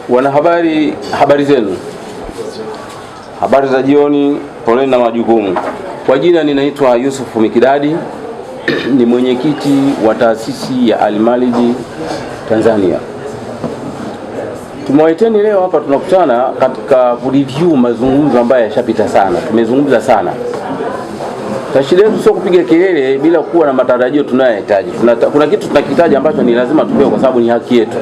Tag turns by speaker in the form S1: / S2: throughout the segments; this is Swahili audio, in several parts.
S1: Wanahabari, habari zenu. Habari za jioni, poleni na majukumu. Kwa jina ninaitwa Yusuf Mikidadi, ni mwenyekiti wa taasisi ya Al-Malidi Tanzania. Tumewaiteni leo hapa, tunakutana katika kureview mazungumzo ambayo yashapita sana. Tumezungumza sana. Tashida yetu sio kupiga kelele bila kuwa na matarajio tunayohitaji. Kuna kitu tunakihitaji ambacho ni lazima tupewe kwa sababu ni haki yetu.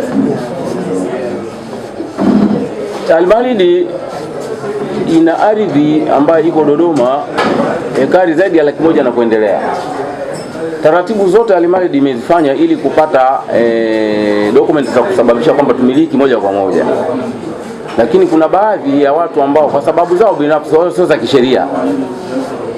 S1: Al-Malidi ina ardhi ambayo iko Dodoma, ekari zaidi ya 100,000 na kuendelea. Taratibu zote Al-Malidi imezifanya ili kupata document za kusababisha kwamba tumiliki moja kwa moja. Lakini kuna baadhi ya watu ambao kwa sababu zao binafsi sio za kisheria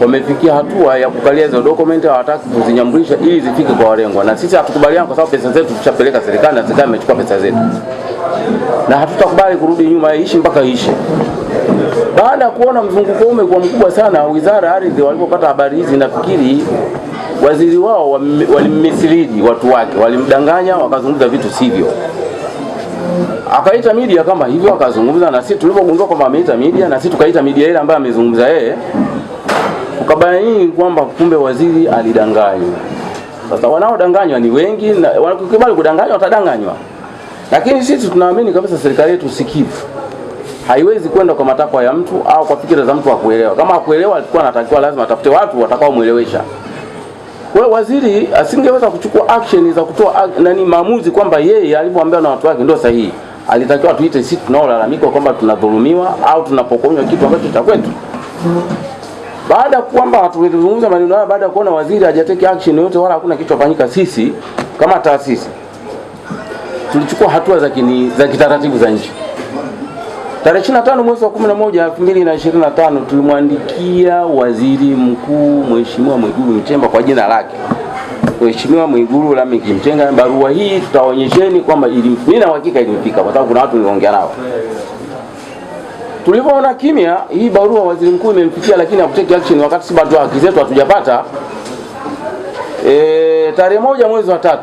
S1: wamefikia hatua ya kukalia hizo document, hawataki kuzinyambulisha ili zifike kwa walengwa. Na sisi hatukubaliana kwa sababu pesa zetu tushapeleka serikali na serikali imechukua pesa zetu. Na hatutakubali kurudi nyuma, ishi mpaka ishe. Baada ya kuona mzunguko umekuwa mkubwa sana, Wizara ya Ardhi walipopata habari hizi, nafikiri waziri wao walimmisilidi watu wake, walimdanganya, wakazungumza vitu sivyo. Akaita media kama hivyo, akazungumza, na sisi tulipogundua kwamba ameita media, na sisi tukaita media ile ambayo amezungumza yeye, tukabaini kwamba kumbe waziri alidanganywa. Sasa wanaodanganywa ni wengi, na wakikubali kudanganywa watadanganywa. Lakini sisi tunaamini kabisa serikali yetu sikivu. Haiwezi kwenda kwa matakwa ya mtu au kwa fikira za mtu wa kuelewa. Kama hakuelewa alikuwa anatakiwa lazima atafute watu watakao muelewesha. Kwa hiyo waziri asingeweza kuchukua action za kutoa maamuzi kwamba yeye alipoambia na watu wake ndio sahihi. Alitakiwa tuite sisi tunaolalamika kwamba tunadhulumiwa au tunapokonywa kitu ambacho cha kwetu. Baada kwamba tulizungumza maneno haya, baada ya kuona waziri hajateke action yote wala hakuna kitu kufanyika, sisi kama taasisi tulichukua hatua za kitaratibu za nchi. Tarehe 25 mwezi wa 11 2025 tulimwandikia Waziri Mkuu Mheshimiwa Mwigulu Nchemba kwa jina lake. Mheshimiwa Mwigulu Lameck Nchemba, barua hii tutaonyesheni kwamba mimi na hakika ilimfika kwa sababu kuna watu niliongea nao. Tulipoona kimya, hii barua waziri mkuu imemfikia lakini hakuteki action wakati si bado haki zetu hatujapata. Tarehe 1 mwezi wa 3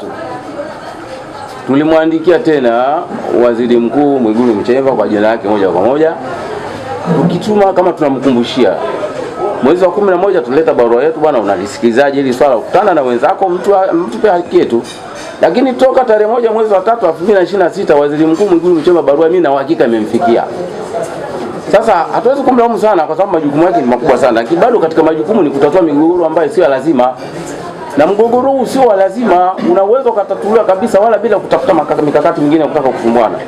S1: tulimwandikia tena Waziri Mkuu Mwigulu Nchemba kwa jina lake moja kwa moja, tukituma kama tunamkumbushia. Mwezi wa 11 tulileta barua yetu, bwana unalisikilizaje hili swala, ukutana na wenzako mtupe haki yetu. Lakini toka tarehe 1 mwezi wa 3 2026 Waziri Mkuu Mwigulu Nchemba barua mimi na hakika imemfikia. Sasa hatuwezi kumlaumu sana kwa sababu majukumu yake ni makubwa sana. Lakini bado katika majukumu ni kutatua migogoro ambayo sio lazima. Na mgogoro huu sio lazima, una uwezo kutatuliwa kabisa wala bila kutafuta mikakati mingine kutaka kufumwana.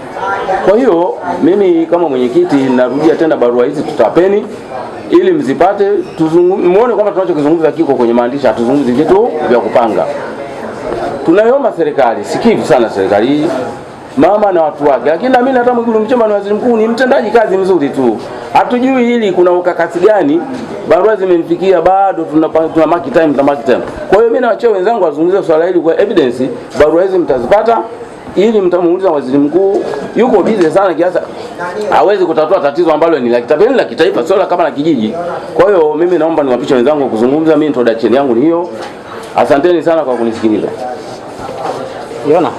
S1: Kwa hiyo mimi kama mwenyekiti narudia tena barua hizi tutapeni ili mzipate, muone kwamba tunachokizungumza kiko kwenye maandishi, hatuzungumzi vitu vya kupanga. Tunaiomba serikali, sikivu sana serikali mama na watu wake. Lakini na mimi hata Mwigulu Nchemba ni waziri mkuu, ni mtendaji kazi mzuri tu. Hatujui hili kuna ukakasi gani, barua zimemfikia bado tuna mark time. Kwa hiyo mimi nawaachia wenzangu wazungumzie swala hili kwa evidence. Barua hizi mtazipata ili mtamuuliza waziri mkuu, yuko busy sana kiasi hawezi kutatua tatizo ambalo ni la kitaifa, sio kama la kijiji. Kwa hiyo mimi naomba niwapishe wenzangu kuzungumza, mimi introduction yangu ni hiyo. Asanteni sana kwa kunisikiliza.
S2: Yona